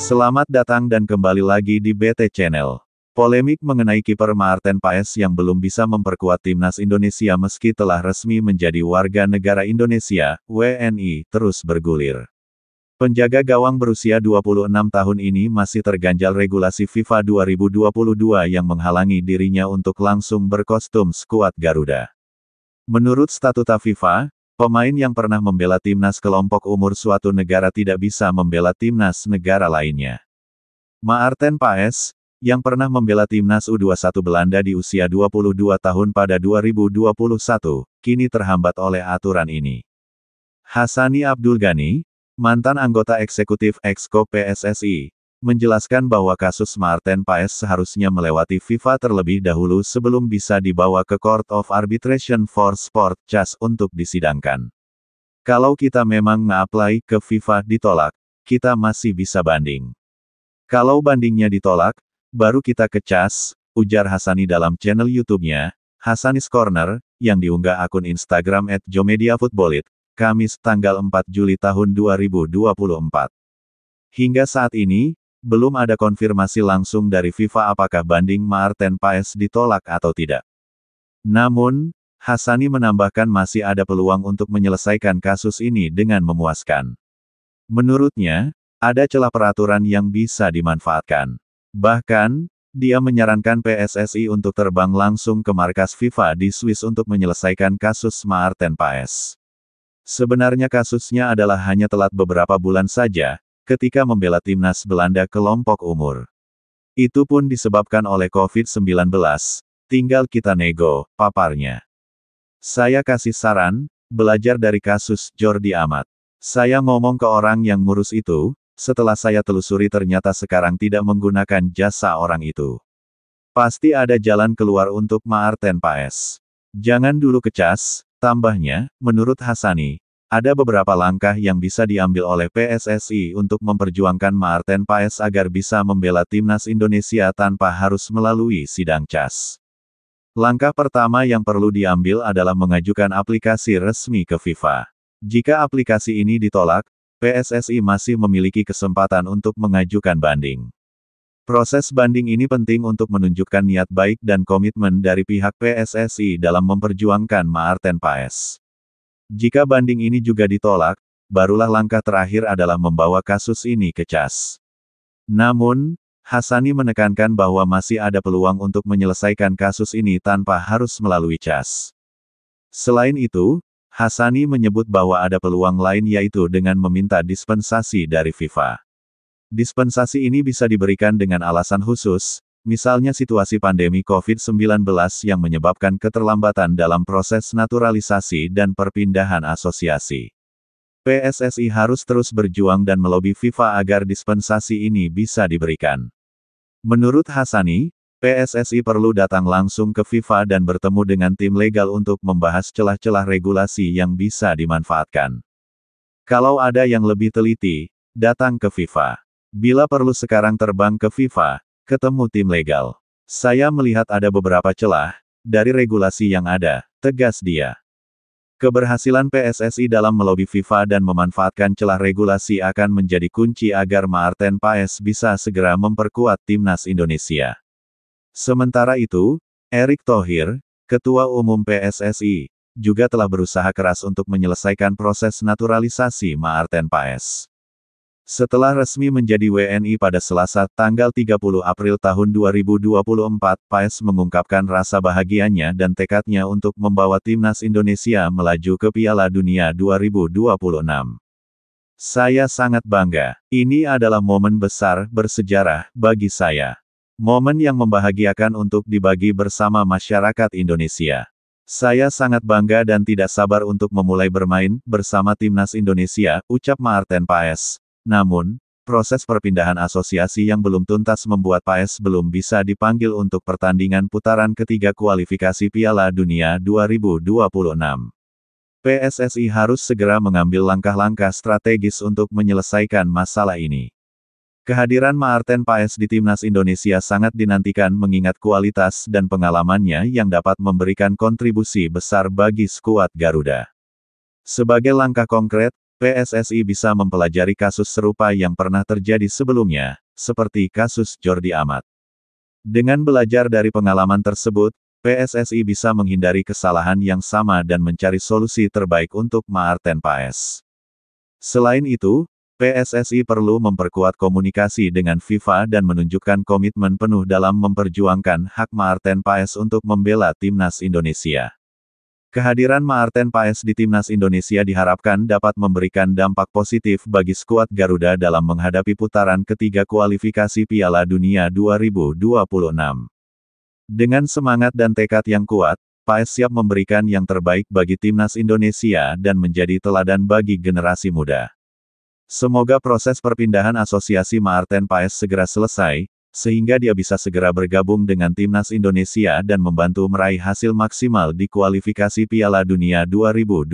Selamat datang dan kembali lagi di BT Channel. Polemik mengenai kiper Maarten Paes yang belum bisa memperkuat timnas Indonesia meski telah resmi menjadi warga negara Indonesia, WNI, terus bergulir. Penjaga gawang berusia 26 tahun ini masih terganjal regulasi FIFA 2022 yang menghalangi dirinya untuk langsung berkostum skuad Garuda. Menurut statuta FIFA, pemain yang pernah membela timnas kelompok umur suatu negara tidak bisa membela timnas negara lainnya. Maarten Paes, yang pernah membela timnas U21 Belanda di usia 22 tahun pada 2021, kini terhambat oleh aturan ini. Hassani Abdul Ghani, mantan anggota eksekutif Exco PSSI, menjelaskan bahwa kasus Maarten Paes seharusnya melewati FIFA terlebih dahulu sebelum bisa dibawa ke Court of Arbitration for Sport (CAS) untuk disidangkan. Kalau kita memang nge-apply ke FIFA ditolak, kita masih bisa banding. Kalau bandingnya ditolak, baru kita ke CAS, ujar Hassani dalam channel YouTube-nya, Hassani's Corner, yang diunggah akun Instagram @jomediafootballit, Kamis tanggal 4 Juli tahun 2024. Hingga saat ini, belum ada konfirmasi langsung dari FIFA apakah banding Maarten Paes ditolak atau tidak. Namun, Hassani menambahkan masih ada peluang untuk menyelesaikan kasus ini dengan memuaskan. Menurutnya, ada celah peraturan yang bisa dimanfaatkan. Bahkan, dia menyarankan PSSI untuk terbang langsung ke markas FIFA di Swiss untuk menyelesaikan kasus Maarten Paes. Sebenarnya kasusnya adalah hanya telat beberapa bulan saja, ketika membela timnas Belanda kelompok umur. Itu pun disebabkan oleh COVID-19, tinggal kita nego, paparnya. Saya kasih saran, belajar dari kasus Jordi Amat. Saya ngomong ke orang yang ngurus itu, setelah saya telusuri ternyata sekarang tidak menggunakan jasa orang itu. Pasti ada jalan keluar untuk Maarten Paes. Jangan dulu ke CAS, tambahnya, menurut Hassani, ada beberapa langkah yang bisa diambil oleh PSSI untuk memperjuangkan Maarten Paes agar bisa membela timnas Indonesia tanpa harus melalui sidang CAS. Langkah pertama yang perlu diambil adalah mengajukan aplikasi resmi ke FIFA. Jika aplikasi ini ditolak, PSSI masih memiliki kesempatan untuk mengajukan banding. Proses banding ini penting untuk menunjukkan niat baik dan komitmen dari pihak PSSI dalam memperjuangkan Maarten Paes. Jika banding ini juga ditolak, barulah langkah terakhir adalah membawa kasus ini ke CAS. Namun, Hassani menekankan bahwa masih ada peluang untuk menyelesaikan kasus ini tanpa harus melalui CAS. Selain itu, Hassani menyebut bahwa ada peluang lain yaitu dengan meminta dispensasi dari FIFA. Dispensasi ini bisa diberikan dengan alasan khusus, misalnya situasi pandemi COVID-19 yang menyebabkan keterlambatan dalam proses naturalisasi dan perpindahan asosiasi. PSSI harus terus berjuang dan melobi FIFA agar dispensasi ini bisa diberikan. Menurut Hassani, PSSI perlu datang langsung ke FIFA dan bertemu dengan tim legal untuk membahas celah-celah regulasi yang bisa dimanfaatkan. Kalau ada yang lebih teliti, datang ke FIFA. Bila perlu sekarang terbang ke FIFA, ketemu tim legal. Saya melihat ada beberapa celah dari regulasi yang ada, tegas dia. Keberhasilan PSSI dalam melobi FIFA dan memanfaatkan celah regulasi akan menjadi kunci agar Maarten Paes bisa segera memperkuat timnas Indonesia. Sementara itu, Erick Thohir, Ketua Umum PSSI, juga telah berusaha keras untuk menyelesaikan proses naturalisasi Maarten Paes. Setelah resmi menjadi WNI pada Selasa, tanggal 30 April tahun 2024, Paes mengungkapkan rasa bahagianya dan tekadnya untuk membawa timnas Indonesia melaju ke Piala Dunia 2026. Saya sangat bangga. Ini adalah momen besar, bersejarah, bagi saya. Momen yang membahagiakan untuk dibagi bersama masyarakat Indonesia. Saya sangat bangga dan tidak sabar untuk memulai bermain bersama timnas Indonesia, ucap Maarten Paes. Namun, proses perpindahan asosiasi yang belum tuntas membuat Paes belum bisa dipanggil untuk pertandingan putaran ketiga kualifikasi Piala Dunia 2026. PSSI harus segera mengambil langkah-langkah strategis untuk menyelesaikan masalah ini. Kehadiran Maarten Paes di timnas Indonesia sangat dinantikan mengingat kualitas dan pengalamannya yang dapat memberikan kontribusi besar bagi skuad Garuda. Sebagai langkah konkret, PSSI bisa mempelajari kasus serupa yang pernah terjadi sebelumnya, seperti kasus Jordi Amat. Dengan belajar dari pengalaman tersebut, PSSI bisa menghindari kesalahan yang sama dan mencari solusi terbaik untuk Maarten Paes. Selain itu, PSSI perlu memperkuat komunikasi dengan FIFA dan menunjukkan komitmen penuh dalam memperjuangkan hak Maarten Paes untuk membela timnas Indonesia. Kehadiran Maarten Paes di timnas Indonesia diharapkan dapat memberikan dampak positif bagi skuad Garuda dalam menghadapi putaran ketiga kualifikasi Piala Dunia 2026. Dengan semangat dan tekad yang kuat, Paes siap memberikan yang terbaik bagi timnas Indonesia dan menjadi teladan bagi generasi muda. Semoga proses perpindahan asosiasi Maarten Paes segera selesai, sehingga dia bisa segera bergabung dengan timnas Indonesia dan membantu meraih hasil maksimal di kualifikasi Piala Dunia 2026.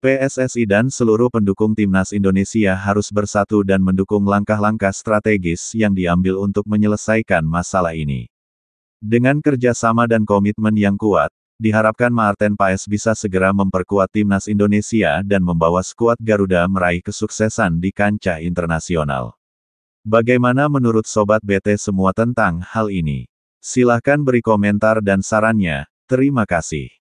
PSSI dan seluruh pendukung timnas Indonesia harus bersatu dan mendukung langkah-langkah strategis yang diambil untuk menyelesaikan masalah ini. Dengan kerjasama dan komitmen yang kuat, diharapkan Maarten Paes bisa segera memperkuat timnas Indonesia dan membawa skuad Garuda meraih kesuksesan di kancah internasional. Bagaimana menurut Sobat BT semua tentang hal ini? Silahkan beri komentar dan sarannya. Terima kasih.